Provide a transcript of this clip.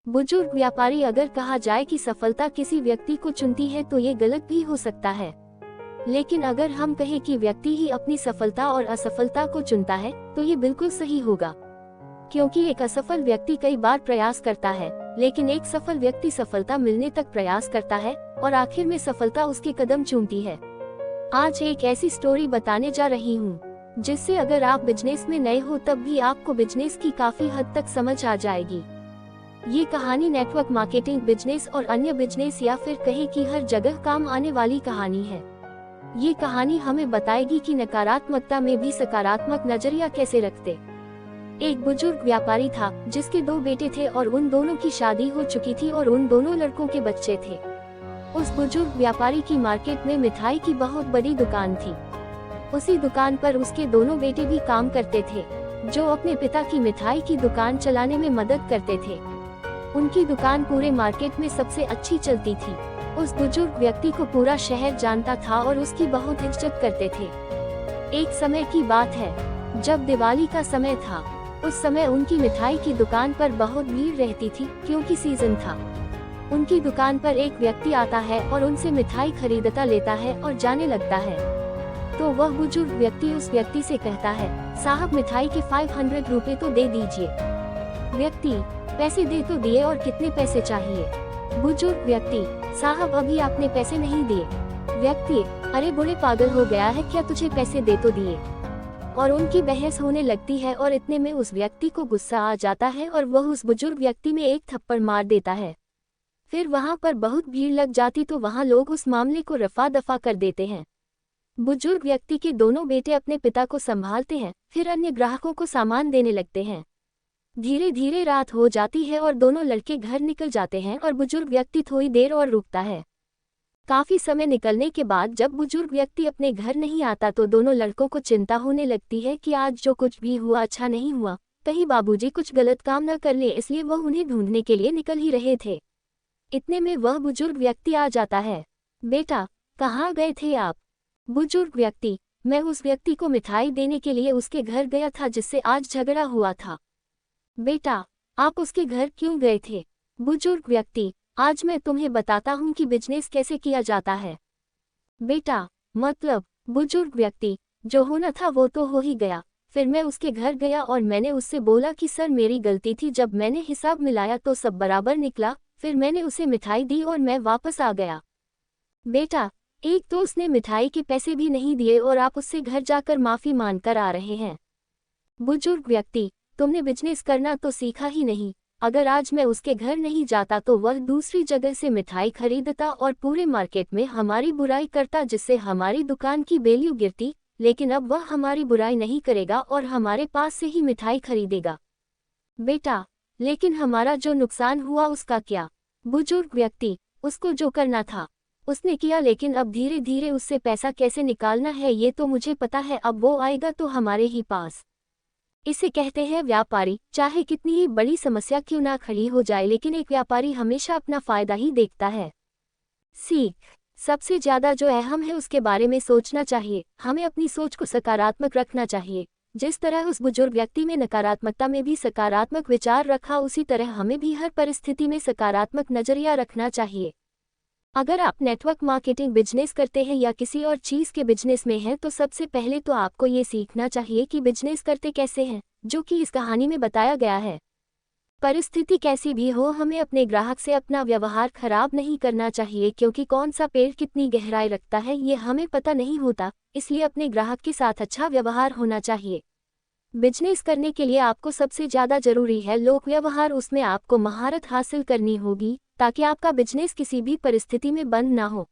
बुजुर्ग व्यापारी। अगर कहा जाए कि सफलता किसी व्यक्ति को चुनती है तो ये गलत भी हो सकता है, लेकिन अगर हम कहें कि व्यक्ति ही अपनी सफलता और असफलता को चुनता है तो ये बिल्कुल सही होगा, क्योंकि एक असफल व्यक्ति कई बार प्रयास करता है, लेकिन एक सफल व्यक्ति सफलता मिलने तक प्रयास करता है और आखिर में सफलता उसके कदम चूमती है। आज एक ऐसी स्टोरी बताने जा रही हूँ जिससे अगर आप बिजनेस में नए हो तब भी आपको बिजनेस की काफी हद तक समझ आ जाएगी। ये कहानी नेटवर्क मार्केटिंग बिजनेस और अन्य बिजनेस या फिर कहे कि हर जगह काम आने वाली कहानी है। ये कहानी हमें बताएगी कि नकारात्मकता में भी सकारात्मक नजरिया कैसे रखते। एक बुजुर्ग व्यापारी था जिसके 2 बेटे थे और उन दोनों की शादी हो चुकी थी और उन दोनों लड़कों के बच्चे थे। उस बुजुर्ग व्यापारी की मार्केट में मिठाई की बहुत बड़ी दुकान थी। उसी दुकान पर उसके दोनों बेटे भी काम करते थे, जो अपने पिता की मिठाई की दुकान चलाने में मदद करते थे। उनकी दुकान पूरे मार्केट में सबसे अच्छी चलती थी। उस बुजुर्ग व्यक्ति को पूरा शहर जानता था और उसकी बहुत इज्जत करते थे। एक समय की बात है जब दिवाली का समय था। उस समय उनकी मिठाई की दुकान पर बहुत भीड़ रहती थी क्योंकि सीजन था। उनकी दुकान पर एक व्यक्ति आता है और उनसे मिठाई खरीदता लेता है और जाने लगता है। तो वह बुजुर्ग व्यक्ति उस व्यक्ति से कहता है, साहब मिठाई के 500 रुपए तो दे दीजिए। व्यक्ति, पैसे दे तो दिए, और कितने पैसे चाहिए? बुजुर्ग व्यक्ति, साहब अभी आपने पैसे नहीं दिए। व्यक्ति, अरे बूढ़े पागल हो गया है क्या, तुझे पैसे दे तो दिए। और उनकी बहस होने लगती है और इतने में उस व्यक्ति को गुस्सा आ जाता है और वह उस बुजुर्ग व्यक्ति में एक थप्पड़ मार देता है। फिर वहां पर बहुत भीड़ लग जाती तो वहां लोग उस मामले को रफा दफा कर देते हैं। बुजुर्ग व्यक्ति के दोनों बेटे अपने पिता को संभालते हैं, फिर अन्य ग्राहकों को सामान देने लगते हैं। धीरे धीरे रात हो जाती है और दोनों लड़के घर निकल जाते हैं और बुजुर्ग व्यक्ति थोड़ी देर और रुकता है। काफी समय निकलने के बाद जब बुजुर्ग व्यक्ति अपने घर नहीं आता तो दोनों लड़कों को चिंता होने लगती है कि आज जो कुछ भी हुआ अच्छा नहीं हुआ, कहीं बाबूजी कुछ गलत काम न कर ले, इसलिए वह उन्हें ढूंढने के लिए निकल ही रहे थे। इतने में वह बुजुर्ग व्यक्ति आ जाता है। बेटा, कहाँ गए थे आप? बुजुर्ग व्यक्ति, मैं उस व्यक्ति को मिठाई देने के लिए उसके घर गया था जिससे आज झगड़ा हुआ था। बेटा, आप उसके घर क्यों गए थे? बुजुर्ग व्यक्ति, आज मैं तुम्हें बताता हूँ कि बिजनेस कैसे किया जाता है। बेटा, मतलब? बुजुर्ग व्यक्ति, जो होना था वो तो हो ही गया। फिर मैं उसके घर गया और मैंने उससे बोला कि सर मेरी गलती थी, जब मैंने हिसाब मिलाया तो सब बराबर निकला। फिर मैंने उसे मिठाई दी और मैं वापस आ गया। बेटा, एक तो उसने मिठाई के पैसे भी नहीं दिए और आप उससे घर जाकर माफी मांगकर आ रहे हैं। बुजुर्ग व्यक्ति, तुमने बिजनेस करना तो सीखा ही नहीं। अगर आज मैं उसके घर नहीं जाता तो वह दूसरी जगह से मिठाई खरीदता और पूरे मार्केट में हमारी बुराई करता, जिससे हमारी दुकान की वैल्यू गिरती। लेकिन अब वह हमारी बुराई नहीं करेगा और हमारे पास से ही मिठाई खरीदेगा। बेटा, लेकिन हमारा जो नुकसान हुआ उसका क्या? बुजुर्ग व्यक्ति, उसको जो करना था उसने किया, लेकिन अब धीरे धीरे उससे पैसा कैसे निकालना है ये तो मुझे पता है। अब वो आएगा तो हमारे ही पास। इसे कहते हैं व्यापारी। चाहे कितनी ही बड़ी समस्या क्यों ना खड़ी हो जाए, लेकिन एक व्यापारी हमेशा अपना फायदा ही देखता है। सीख, सबसे ज्यादा जो अहम है उसके बारे में सोचना चाहिए। हमें अपनी सोच को सकारात्मक रखना चाहिए। जिस तरह उस बुजुर्ग व्यक्ति में नकारात्मकता में भी सकारात्मक विचार रखा, उसी तरह हमें भी हर परिस्थिति में सकारात्मक नजरिया रखना चाहिए। अगर आप नेटवर्क मार्केटिंग बिजनेस करते हैं या किसी और चीज़ के बिजनेस में हैं तो सबसे पहले तो आपको ये सीखना चाहिए कि बिजनेस करते कैसे हैं, जो कि इस कहानी में बताया गया है। परिस्थिति कैसी भी हो, हमें अपने ग्राहक से अपना व्यवहार खराब नहीं करना चाहिए, क्योंकि कौन सा पेड़ कितनी गहराई रखता है ये हमें पता नहीं होता। इसलिए अपने ग्राहक के साथ अच्छा व्यवहार होना चाहिए। बिजनेस करने के लिए आपको सबसे ज़्यादा जरूरी है लोक व्यवहार। उसमें आपको महारत हासिल करनी होगी ताकि आपका बिजनेस किसी भी परिस्थिति में बंद ना हो।